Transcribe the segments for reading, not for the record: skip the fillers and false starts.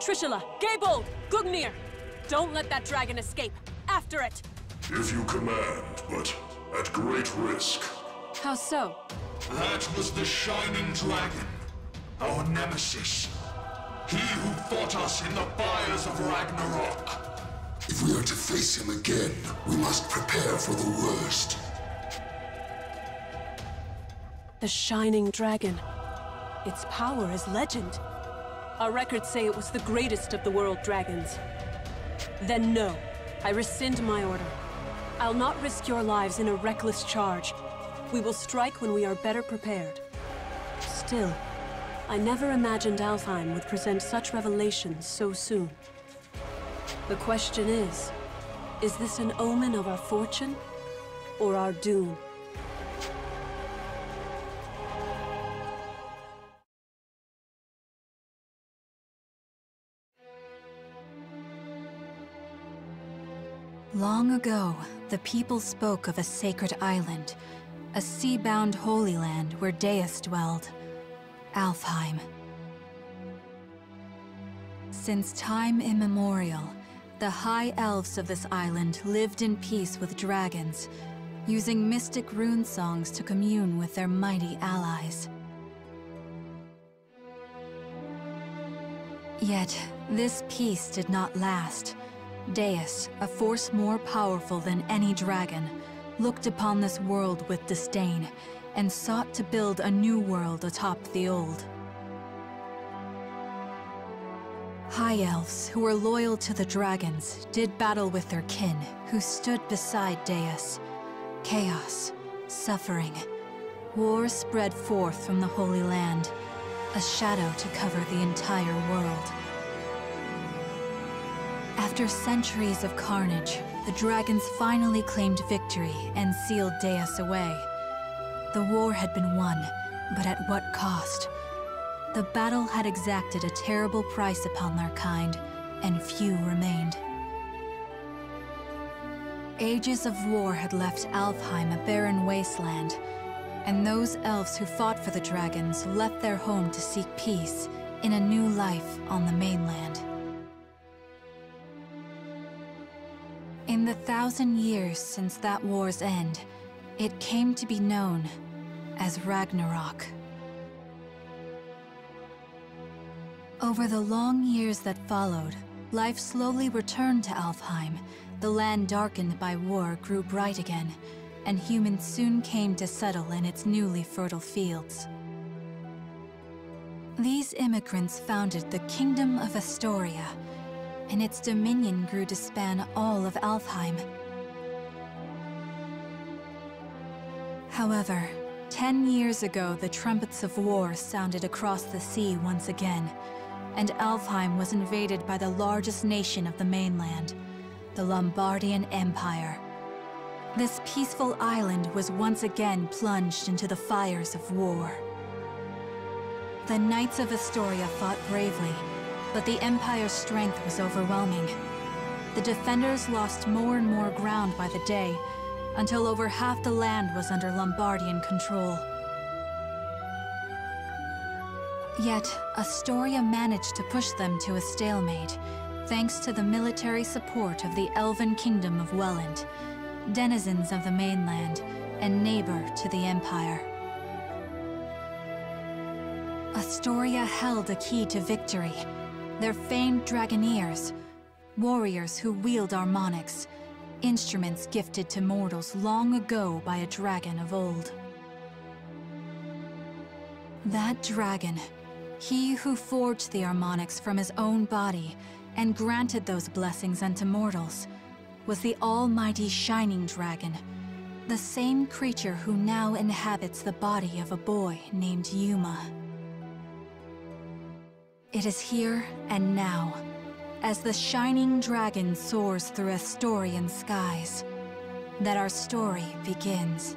Trishula, Gaybold, Gugnir! Don't let that dragon escape! After it! If you command, but at great risk. How so? That was the Shining Dragon, our nemesis. He who fought us in the fires of Ragnarok. If we are to face him again, we must prepare for the worst. The Shining Dragon. Its power is legend. Our records say it was the greatest of the world dragons. Then no, I rescind my order. I'll not risk your lives in a reckless charge. We will strike when we are better prepared. Still, I never imagined Alfheim would present such revelations so soon. The question is this an omen of our fortune or our doom? Long ago, the people spoke of a sacred island, a sea-bound holy land where Deus dwelled, Alfheim. Since time immemorial, the high elves of this island lived in peace with dragons, using mystic rune songs to commune with their mighty allies. Yet, this peace did not last. Deus, a force more powerful than any dragon, looked upon this world with disdain and sought to build a new world atop the old. High elves, who were loyal to the dragons, did battle with their kin, who stood beside Deus. Chaos, suffering, war spread forth from the Holy Land, a shadow to cover the entire world. After centuries of carnage, the dragons finally claimed victory and sealed Deus away. The war had been won, but at what cost? The battle had exacted a terrible price upon their kind, and few remained. Ages of war had left Alfheim a barren wasteland, and those elves who fought for the dragons left their home to seek peace in a new life on the mainland. In the 1,000 years since that war's end, it came to be known as Ragnarok. Over the long years that followed, life slowly returned to Alfheim. The land darkened by war grew bright again, and humans soon came to settle in its newly fertile fields. These immigrants founded the Kingdom of Astoria, and its dominion grew to span all of Alfheim. However, 10 years ago, the trumpets of war sounded across the sea once again, and Alfheim was invaded by the largest nation of the mainland, the Lombardian Empire. This peaceful island was once again plunged into the fires of war. The Knights of Astoria fought bravely, but the Empire's strength was overwhelming. The defenders lost more and more ground by the day, until over half the land was under Lombardian control. Yet, Astoria managed to push them to a stalemate, thanks to the military support of the Elven Kingdom of Welland, denizens of the mainland, and neighbor to the Empire. Astoria held a key to victory. Their famed Dragoneers, warriors who wield harmonics, instruments gifted to mortals long ago by a dragon of old. That dragon, he who forged the harmonics from his own body and granted those blessings unto mortals, was the almighty Shining Dragon, the same creature who now inhabits the body of a boy named Yuma. It is here and now, as the Shining Dragon soars through Astorian skies, that our story begins.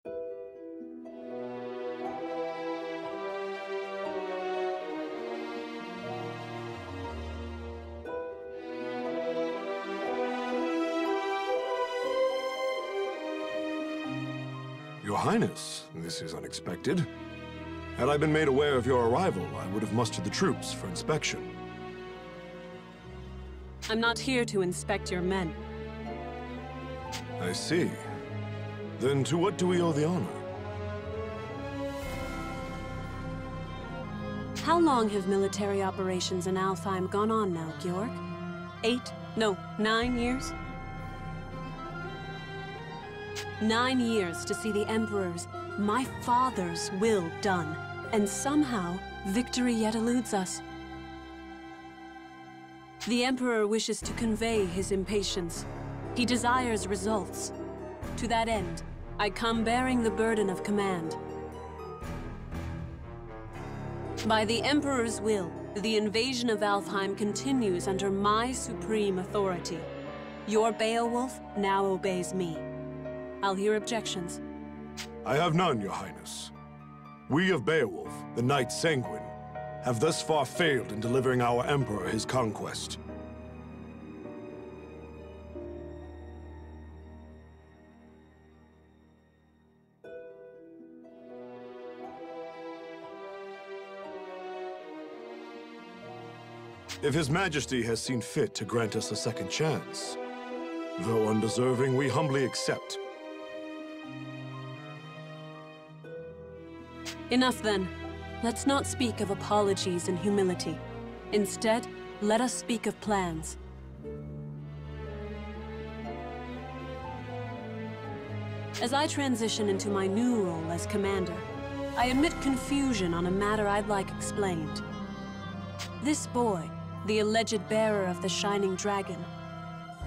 Your Highness, this is unexpected. Had I been made aware of your arrival, I would have mustered the troops for inspection. I'm not here to inspect your men. I see. Then to what do we owe the honor? How long have military operations in Alfheim gone on now, Georg? 8? No, 9 years? 9 years to see the Emperor's, my father's, will done. And somehow, victory yet eludes us. The Emperor wishes to convey his impatience. He desires results. To that end, I come bearing the burden of command. By the Emperor's will, the invasion of Alfheim continues under my supreme authority. Your Beowulf now obeys me. I'll hear objections. I have none, Your Highness. We of Beowulf, the Knight Sanguine, have thus far failed in delivering our Emperor his conquest. If His Majesty has seen fit to grant us a second chance, though undeserving, we humbly accept. Enough then. Let's not speak of apologies and humility. Instead, let us speak of plans. As I transition into my new role as commander, I admit confusion on a matter I'd like explained. This boy, the alleged bearer of the Shining Dragon,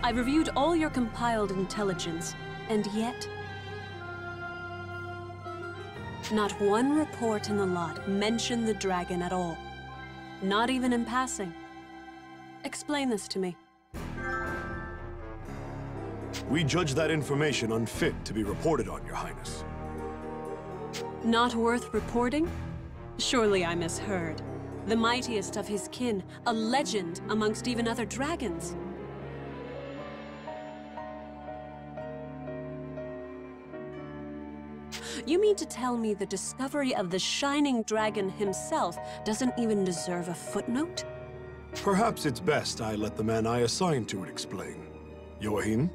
I reviewed all your compiled intelligence, and yet not one report in the lot mentioned the dragon at all. Not even in passing. Explain this to me. We judge that information unfit to be reported on, Your Highness. Not worth reporting? Surely I misheard. The mightiest of his kin, a legend amongst even other dragons. You mean to tell me the discovery of the Shining Dragon himself doesn't even deserve a footnote? Perhaps it's best I let the man I assigned to it explain. Joachim?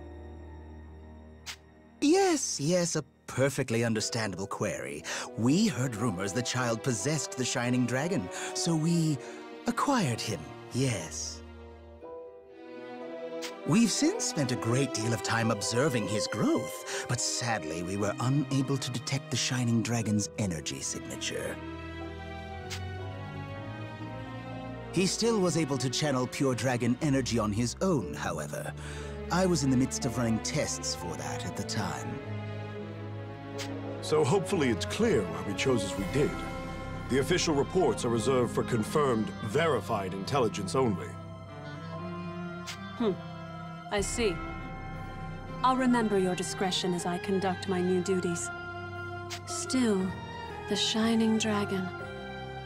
Yes, a perfectly understandable query. We heard rumors the child possessed the Shining Dragon, so we acquired him, yes. We've since spent a great deal of time observing his growth, but sadly we were unable to detect the Shining Dragon's energy signature. He still was able to channel pure dragon energy on his own, however. I was in the midst of running tests for that at the time. So hopefully it's clear why we chose as we did. The official reports are reserved for confirmed, verified intelligence only. I see. I'll remember your discretion as I conduct my new duties. Still, the Shining Dragon.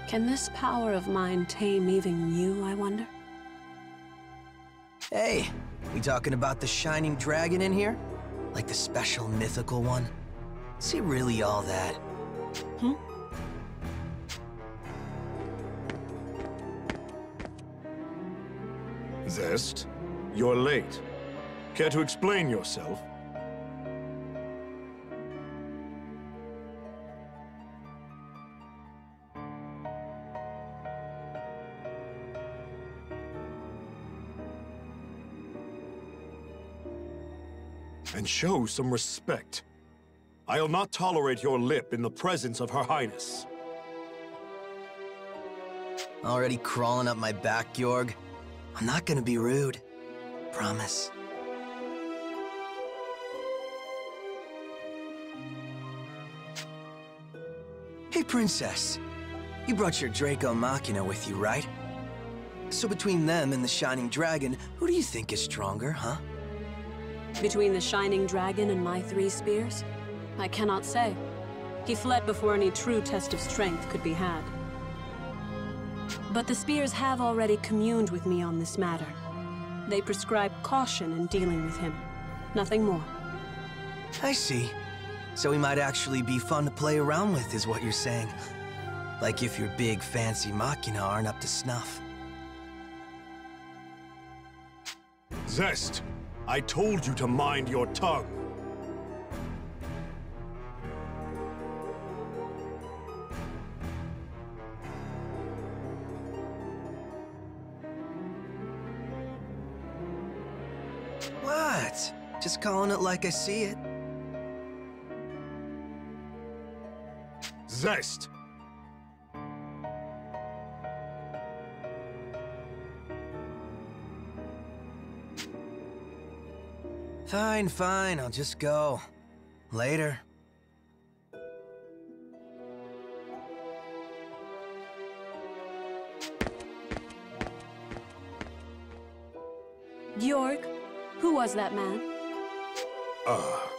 Can this power of mine tame even you, I wonder? Hey, we talking about the Shining Dragon in here? Like the special mythical one? Is he really all that? Zest, you're late. Care to explain yourself? And show some respect. I'll not tolerate your lip in the presence of Her Highness. Already crawling up my back, Georg? I'm not gonna be rude. Promise. Hey, Princess. You brought your Draco Machina with you, right? So between them and the Shining Dragon, who do you think is stronger, huh? Between the Shining Dragon and my 3 spears? I cannot say. He fled before any true test of strength could be had. But the Spears have already communed with me on this matter. They prescribe caution in dealing with him. Nothing more. I see. So he might actually be fun to play around with, is what you're saying. Like if your big, fancy machina aren't up to snuff. Zest, I told you to mind your tongue. What? Just calling it like I see it. Zest! Fine, fine, I'll just go. Later. Georg, who was that man?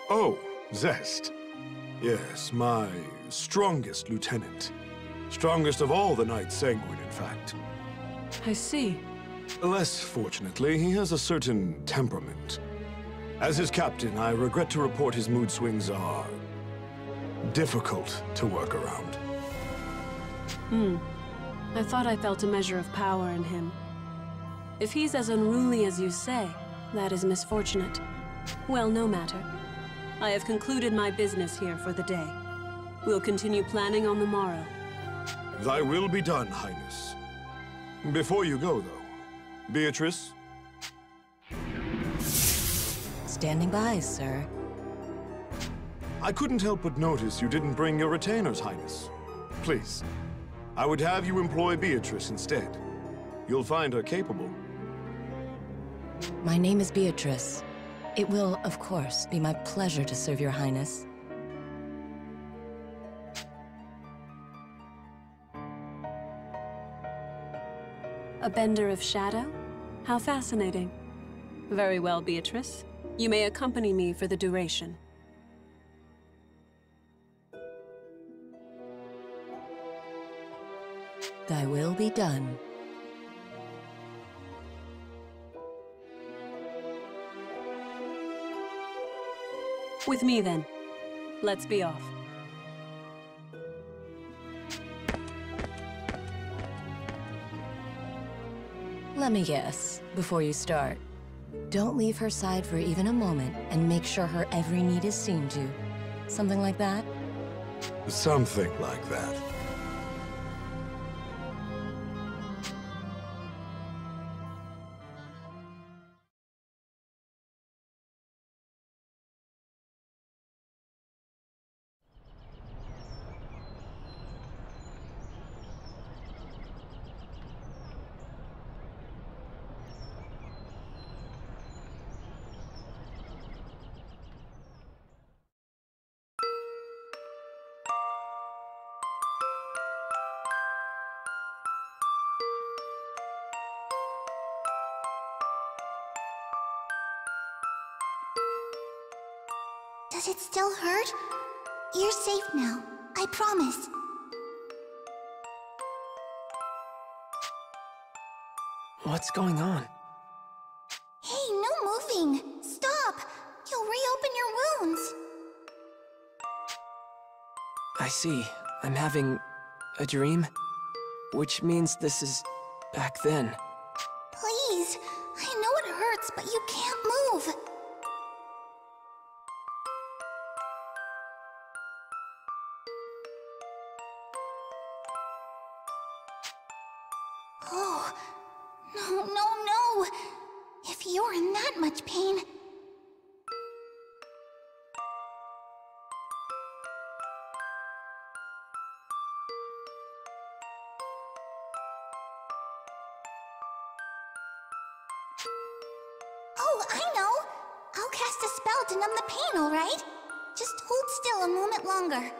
Oh, Zest. Yes, my strongest lieutenant. Strongest of all the Knights Sanguine, in fact. I see. Less fortunately, he has a certain temperament. As his captain, I regret to report his mood swings are difficult to work around. I thought I felt a measure of power in him. If he's as unruly as you say, that is misfortunate. Well, no matter. I have concluded my business here for the day. We'll continue planning on the morrow. Thy will be done, Highness. Before you go, though, Beatrice? Standing by, sir. I couldn't help but notice you didn't bring your retainers, Highness. Please, I would have you employ Beatrice instead. You'll find her capable. My name is Beatrice. It will, of course, be my pleasure to serve your highness. A bender of shadow? How fascinating. Very well, Beatrice. You may accompany me for the duration. Thy will be done. With me, then. Let's be off. Let me guess, before you start. Don't leave her side for even a moment, and make sure her every need is seen to. Something like that? Something like that. Does it still hurt? You're safe now. I promise. What's going on? Hey, no moving! Stop! You'll reopen your wounds! I see. I'm having a dream? Which means this is back then. Please! I know it hurts, but you can't move! Oh, no, no, no! If you're in that much pain... Oh, I know! I'll cast a spell to numb the pain, alright? Just hold still a moment longer.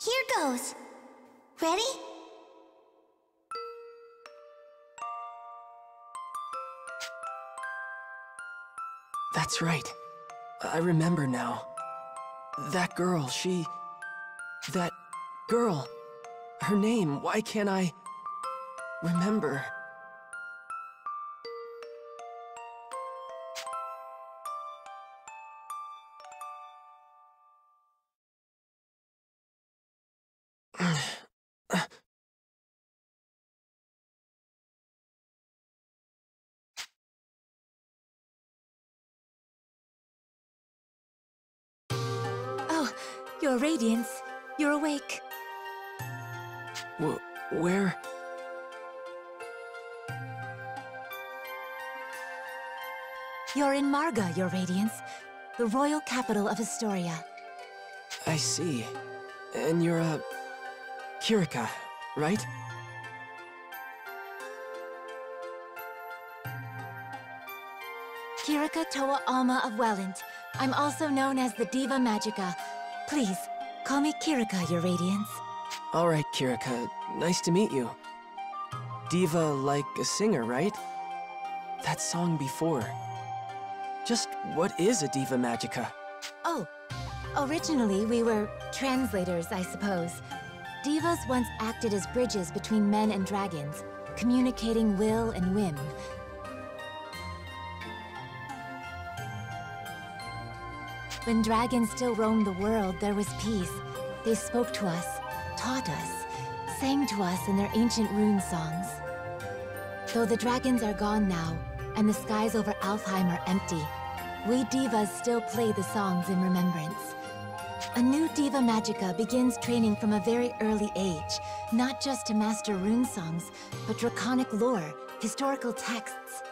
Here goes. Ready? That's right. I remember now. That girl, That girl. Her name, why can't I remember? Oh, Your Radiance. You're awake. Where? You're in Marga, Your Radiance, the royal capital of Historia. I see. And you're Kirika, right? Kirika Toa Alma of Welland. I'm also known as the Diva Magica. Please, call me Kirika, Your Radiance. All right, Kirika. Nice to meet you. Diva like a singer, right? That song before. Just what is a Diva Magica? Oh, originally we were translators, I suppose. Divas once acted as bridges between men and dragons, communicating will and whim. When dragons still roamed the world, there was peace. They spoke to us, taught us, sang to us in their ancient rune songs. Though the dragons are gone now, and the skies over Alfheim are empty, we divas still play the songs in remembrance. A new Diva Magica begins training from a very early age, not just to master rune songs, but draconic lore, historical texts.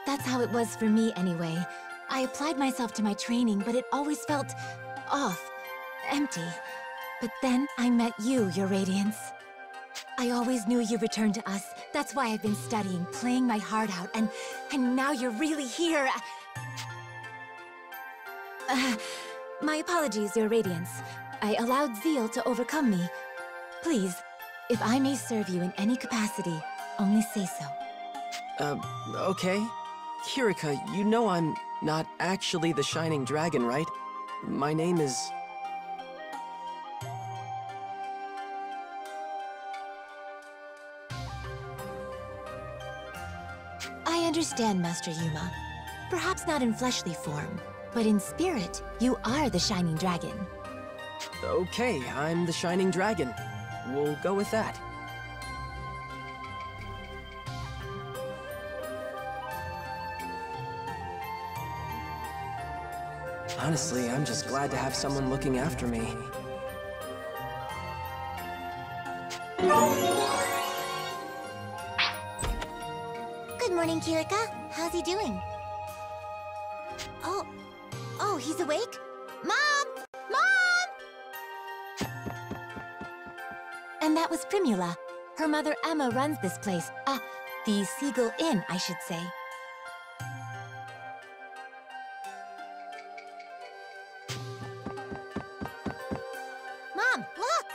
That's how it was for me anyway. I applied myself to my training, but it always felt off, empty. But then I met you, Your Radiance. I always knew you returned to us. That's why I've been studying, playing my heart out, and now you're really here. My apologies, Your Radiance. I allowed zeal to overcome me. Please, if I may serve you in any capacity, only say so. Okay. Kirika, you know I'm not actually the Shining Dragon, right? My name is... I understand, Master Yuma. Perhaps not in fleshly form, but in spirit, you are the Shining Dragon. Okay, I'm the Shining Dragon. We'll go with that. Honestly, I'm just glad to have someone looking after me. Good morning, Kirika. How's he doing? Oh, he's awake? Mom! Mom! And that was Primula. Her mother Emma runs this place. The Seagull Inn, I should say. Mom, look!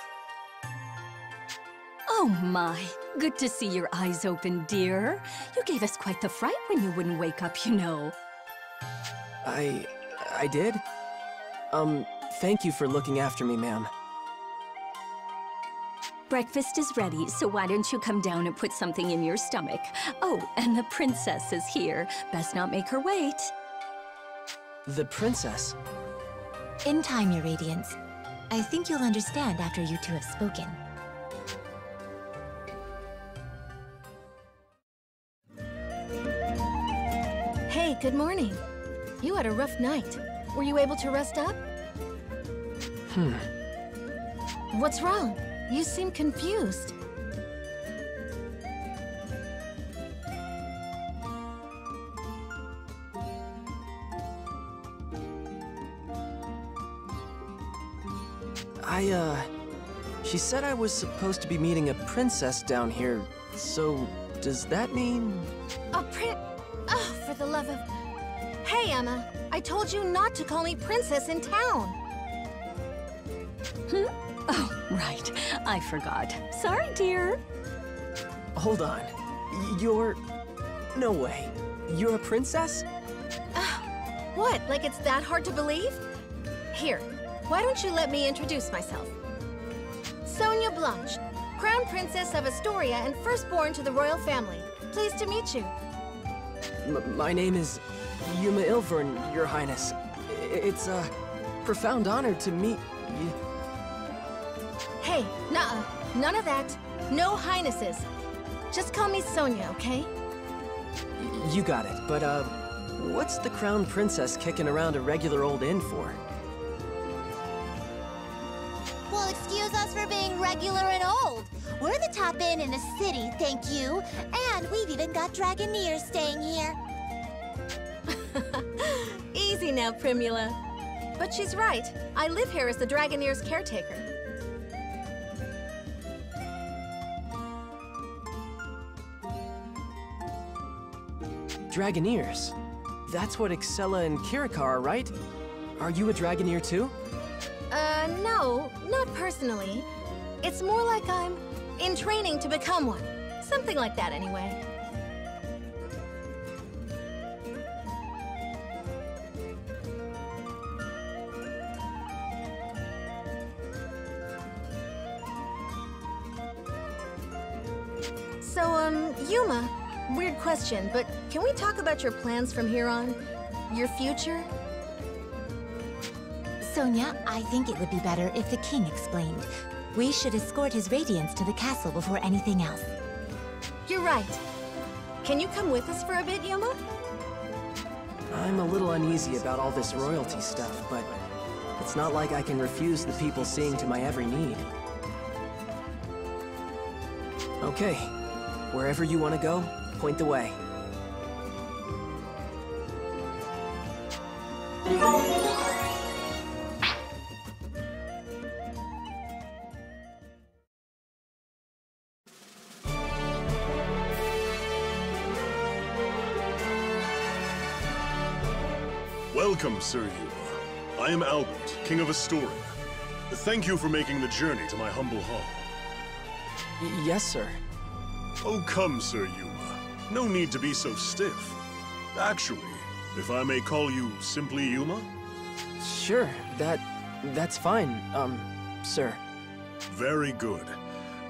Oh my, good to see your eyes open, dear. You gave us quite the fright when you wouldn't wake up, you know. I did? Thank you for looking after me, ma'am. Breakfast is ready, so why don't you come down and put something in your stomach? Oh, and the princess is here. Best not make her wait. The princess? In time, Your Radiance. I think you'll understand after you two have spoken. Hey, good morning. You had a rough night. Were you able to rest up? What's wrong? You seem confused. She said I was supposed to be meeting a princess down here, so does that mean... Oh, for the love of... Hey, Emma, I told you not to call me princess in town. Oh, right. I forgot. Sorry, dear. Hold on. You're... No way. You're a princess? What, like it's that hard to believe? Here, why don't you let me introduce myself? Sonia Blanche, Crown Princess of Astoria and firstborn to the royal family. Pleased to meet you. My name is Yuma Ilvern, Your Highness. It's a profound honor to meet you. Hey, nuh-uh. None of that. No highnesses. Just call me Sonia, okay? You got it, but what's the Crown Princess kicking around a regular old inn for? Well, excuse us for being regular and old. We're the top inn in the city, thank you. And we've even got Dragoneers staying here. Easy now, Primula. But she's right. I live here as the Dragoneers' caretaker. Dragoneers? That's what Excella and Kirika are, right? Are you a Dragoneer too? No, not personally. It's more like I'm in training to become one. Something like that, anyway. So, Yuma, weird question, but can we talk about your plans from here on? Your future? Sonia, I think it would be better if the king explained. We should escort his radiance to the castle before anything else. You're right. Can you come with us for a bit, Yuma? I'm a little uneasy about all this royalty stuff, but it's not like I can refuse the people seeing to my every need. Okay, wherever you want to go, point the way. Welcome, Sir Yuma. I am Albert, King of Astoria. Thank you for making the journey to my humble hall. Yes, sir. Oh, come, Sir Yuma. No need to be so stiff. Actually, if I may call you simply Yuma? Sure, that's fine, sir. Very good.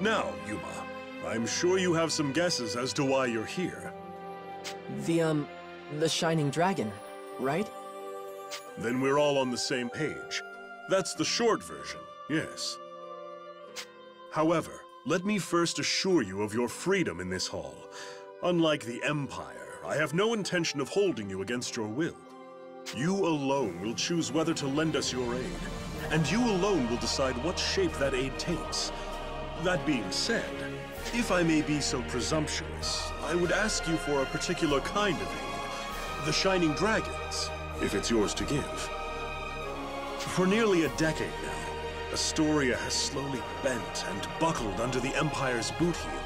Now, Yuma, I'm sure you have some guesses as to why you're here. The Shining Dragon, right? Then we're all on the same page. That's the short version, yes. However, let me first assure you of your freedom in this hall. Unlike the Empire, I have no intention of holding you against your will. You alone will choose whether to lend us your aid, and you alone will decide what shape that aid takes. That being said, if I may be so presumptuous, I would ask you for a particular kind of aid. The Shining Dragons, if it's yours to give. For nearly a decade now, Astoria has slowly bent and buckled under the Empire's boot heel.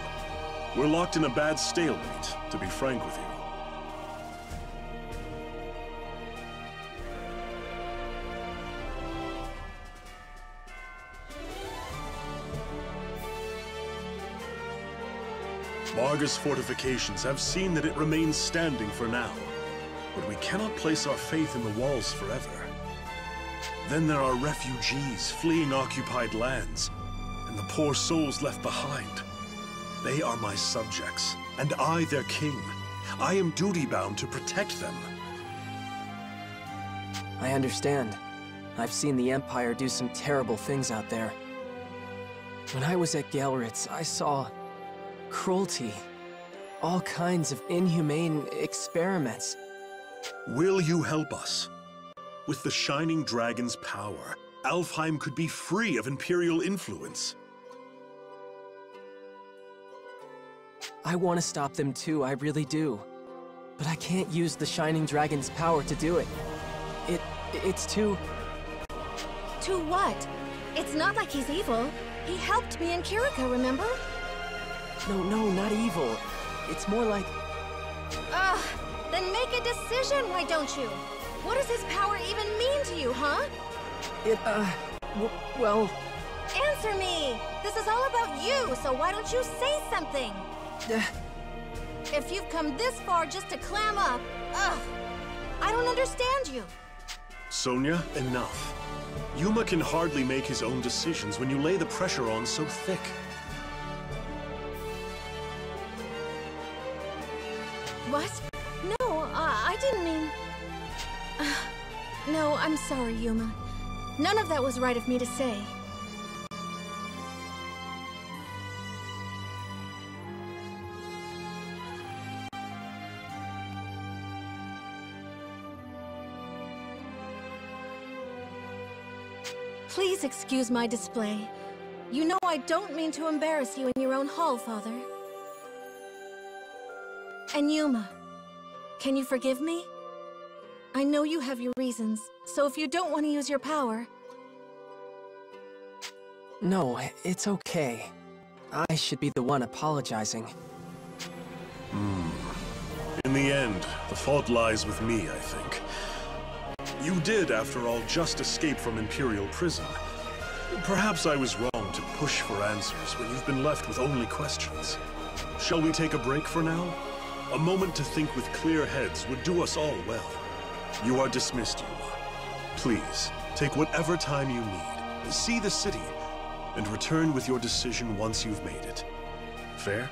We're locked in a bad stalemate, to be frank with you. Marga's fortifications have seen that it remains standing for now, but we cannot place our faith in the walls forever. Then there are refugees fleeing occupied lands, and the poor souls left behind. They are my subjects, and I their king. I am duty-bound to protect them. I understand. I've seen the Empire do some terrible things out there. When I was at Gelritz, I saw cruelty. All kinds of inhumane experiments. Will you help us? With the Shining Dragon's power, Alfheim could be free of Imperial influence. I want to stop them too, I really do. But I can't use the Shining Dragon's power to do it. It's too... To what? It's not like he's evil. He helped me and Kirika, remember? No, not evil. It's more like... Ugh! Then make a decision, why don't you? What does his power even mean to you, huh? Well... Answer me! This is all about you, so why don't you say something? If you've come this far just to clam up, ugh! I don't understand you. Sonia, enough. Yuma can hardly make his own decisions when you lay the pressure on so thick. What? No, I didn't mean... No, I'm sorry, Yuma. None of that was right of me to say. Please excuse my display. You know I don't mean to embarrass you in your own hall, Father. And Yuma, can you forgive me? I know you have your reasons, so if you don't want to use your power... No, it's okay. I should be the one apologizing. In the end, the fault lies with me, I think. You did, after all, just escape from Imperial prison. Perhaps I was wrong to push for answers when you've been left with only questions. Shall we take a break for now? A moment to think with clear heads would do us all well. You are dismissed, Yuma. Please, take whatever time you need. See the city, and return with your decision once you've made it. Fair?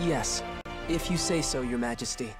Yes, if you say so, Your Majesty.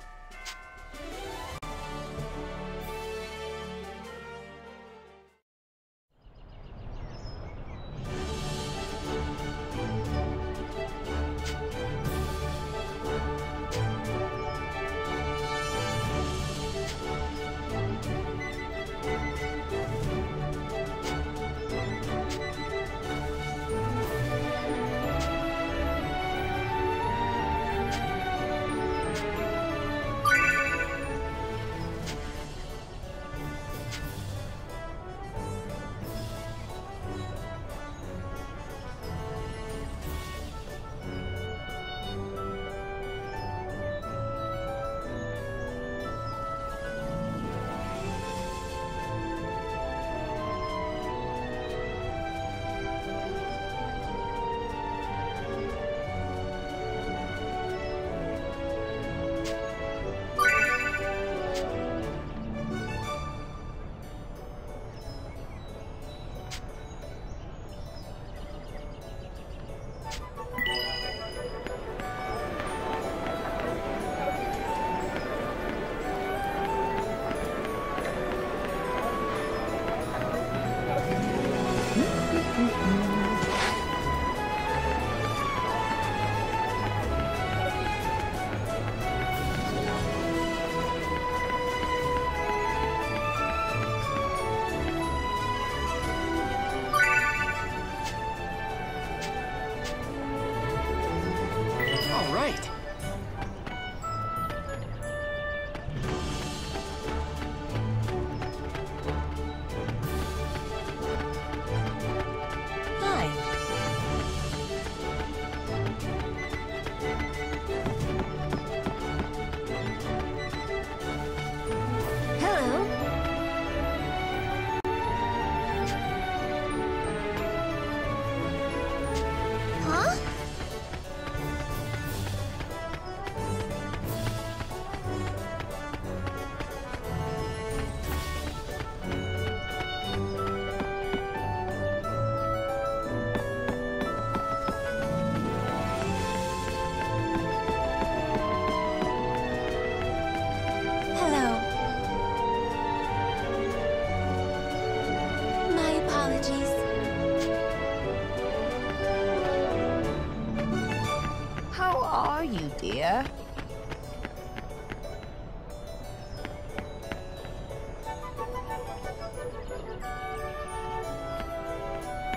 Dear.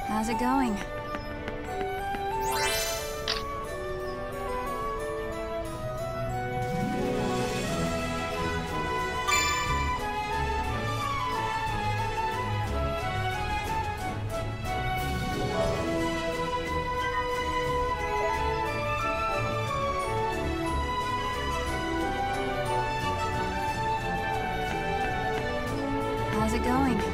How's it going? How's it going?